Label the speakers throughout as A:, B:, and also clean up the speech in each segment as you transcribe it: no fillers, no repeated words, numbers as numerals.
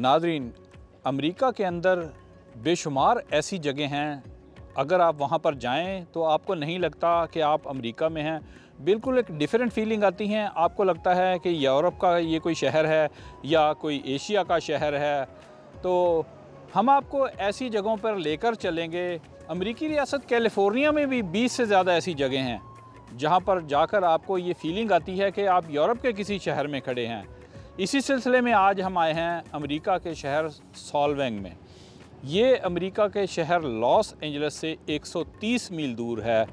A: नाज़रीन, अमेरिका के अंदर बेशुमार ऐसी जगह हैं, अगर आप वहाँ पर जाएं तो आपको नहीं लगता कि आप अमेरिका में हैं। बिल्कुल एक डिफरेंट फीलिंग आती हैं। आपको लगता है कि यूरोप का ये कोई शहर है या कोई एशिया का शहर है। तो हम आपको ऐसी जगहों पर लेकर चलेंगे। अमेरिकी रियासत कैलिफोर्निया में भी 20 से ज़्यादा ऐसी जगह हैं जहाँ पर जाकर आपको ये फीलिंग आती है कि आप यूरोप के किसी शहर में खड़े हैं। इसी सिलसिले में आज हम आए हैं अमेरिका के शहर सॉल्वेंग में। ये अमेरिका के शहर लॉस एंजलिस से 130 मील दूर है।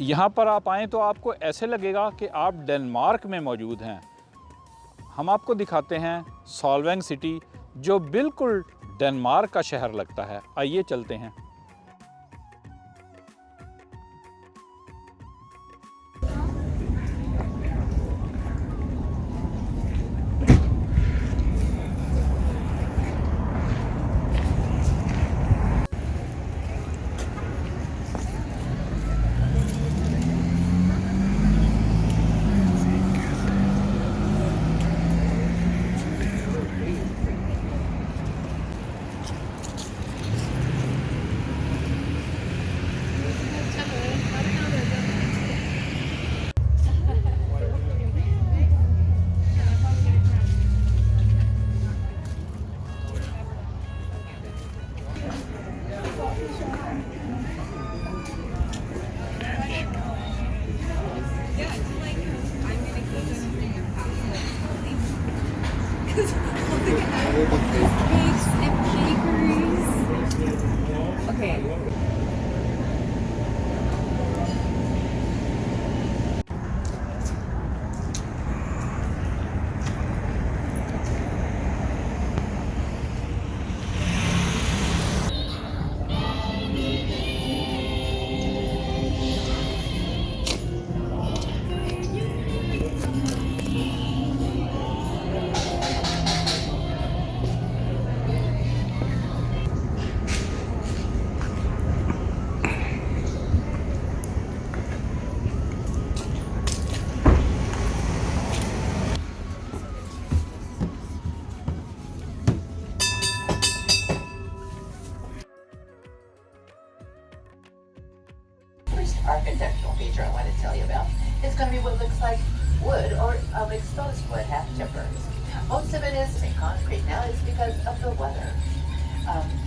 A: यहाँ पर आप आएँ तो आपको ऐसे लगेगा कि आप डनमार्क में मौजूद हैं। हम आपको दिखाते हैं सॉल्वेंग सिटी, जो बिल्कुल डेनमार्क का शहर लगता है। आइए चलते हैं।
B: Cakes and bakeries. Okay.
C: Architectural feature I want to tell you about is going to be what looks like wood or exposed wood, half timbers. Most of it is in concrete now. It's because of the weather.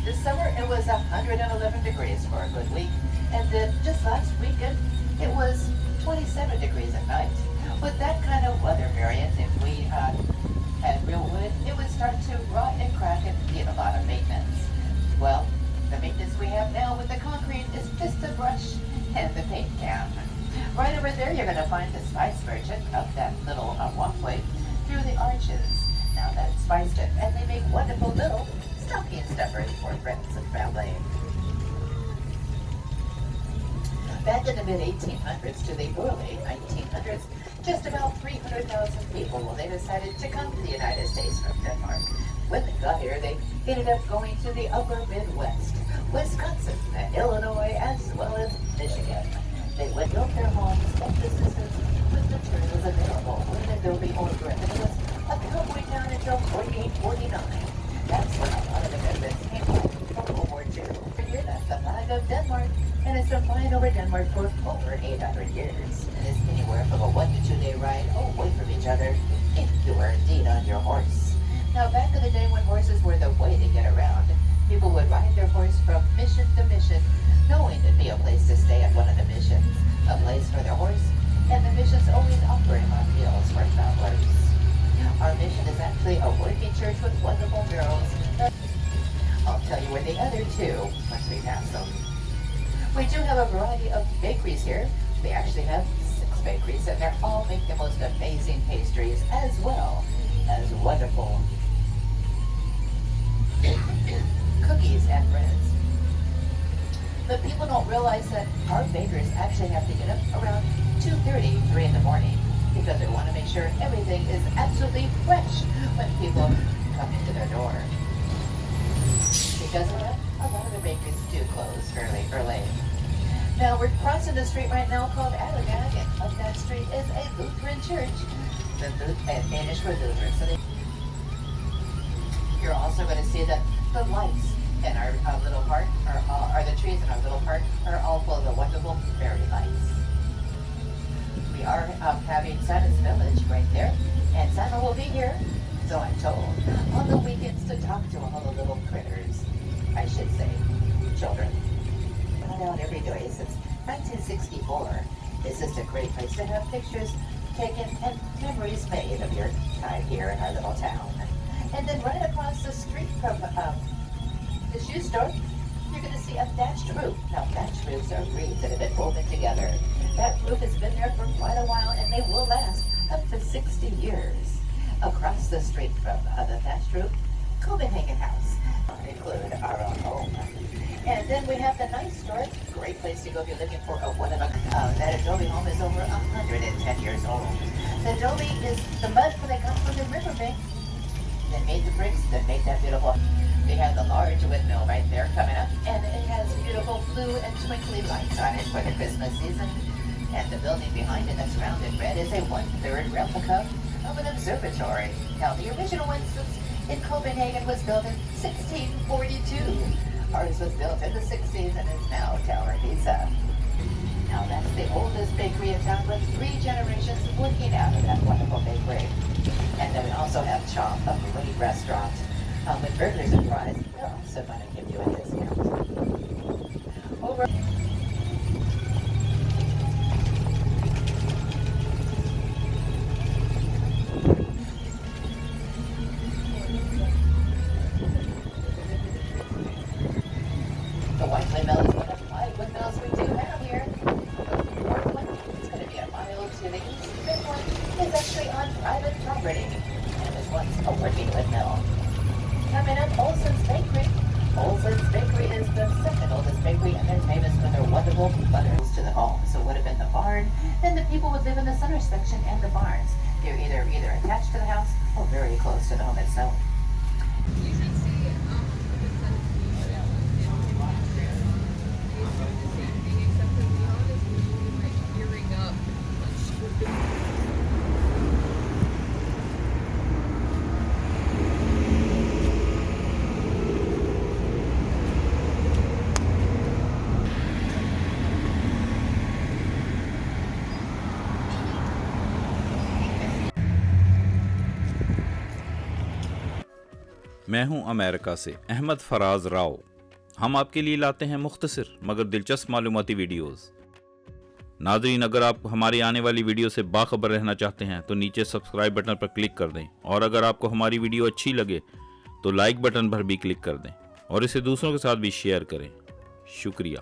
C: This summer it was 111 degrees for a good week, and then just last weekend it was 27 degrees at night. With that kind of weather variant, if we had real wood, it would start to rot and crack and need a lot of maintenance. Well, the maintenance we have now with the concrete is just a brush and the paint can. Right over there, you're going to find the spice merchant up that little walkway through the arches. Now that's spiced it, and they make wonderful little stocking stuffers for friends and family. Back in the mid-1800s to the early 1900s, just about 300,000 people, well, they decided to come to the United States from Denmark. When they got here, they ended up going to the upper Midwest, Wisconsin, and Illinois, as well as Michigan. They would build their homes and businesses with materials available with an adobe or brick. And it was a cowboy town until 4849. That's when a lot of immigrants came home from World War II. Here, that's the flag of Denmark, and it's been flying over Denmark for over 800 years. And it's anywhere from a 1 to 2 day ride away from each other if you were indeed on your horse. Now, back in the day when horses were the way to get around, people would ride their horse from mission to mission, knowing there'd be a place to stay at one of the missions, a place for their horse, and the missions always offering on meals for travelers. Our mission is actually a working church with wonderful murals. I'll tell you where the other two once we pass them. We do have a variety of bakeries here. We actually have 6 bakeries, and they all make the most amazing pastries as well as wonderful cookies and breads. But people don't realize that our bakers actually have to get up around 2:30, 3 in the morning, because they want to make sure everything is absolutely fresh when people come into their door. Because of that, a lot of the bakeries do close fairly early. Now, we're crossing the street right now called Ahmed, and up that street is a Lutheran church. The Danish for Lutheran. So also going to see that the lights in our little park are the trees in our little park are all full of the wonderful fairy lights. We are having Santa's Village right there, and Santa will be here, so I'm told, on the weekends to talk to all the little critters. I should say, children. Been out every day since 1964. It's just a great place to have pictures taken and memories made of your time here in our little town. And then right across the street from the shoe store, you're going to see a thatched roof. Now, thatched roofs are reeds that have been woven together. That roof has been there for quite a while, and they will last up to 60 years. Across the street from the thatched roof, Copenhagen House, include our own home. And then we have the nice store. Great place to go if you're looking for a that adobe home is over 110 years old. The adobe is the mud that they got from the riverbank that made the bricks that made that beautiful. They have the large windmill right there coming up, and it has beautiful blue and twinkly lights on it for the Christmas season. And the building behind it that's round and red is a 1/3 replica of an observatory. Now, the original one in Copenhagen was built in 1642. Ours was built in the 60s and is now Tower Pizza. Now, that's the oldest bakery in town with 3 generations working out of that wonderful bakery. And then we also have Chop, a great restaurant with burgers and fries. They're also going to give you a discount. Over. The white windmill is one of the 5 windmills we do have here. The fourth one is going to be a mile to the east. The fifth one is actually on private property. And it was once a working windmill. Coming up, Olson's Bakery. Olson's Bakery is the second oldest bakery, and they're famous for their wonderful butters to the home. So it would have been the barn. Then the people would live in the center section and the barns. They're either attached to the house or very close to the home itself.
A: मैं हूं America से अहमद फराज राव। हम आपके लिए लाते हैं मुख्तसर मगर दिलचस्प मालूमाती वीडियोस। नाज़रीन, अगर आप हमारी आने वाली वीडियो से बाखबर रहना चाहते हैं तो नीचे सब्सक्राइब बटन पर क्लिक कर दें, और अगर आपको हमारी वीडियो अच्छी लगे तो लाइक बटन पर भी क्लिक कर दें और इसे दूसरों के साथ भी शेयर करें। शुक्रिया।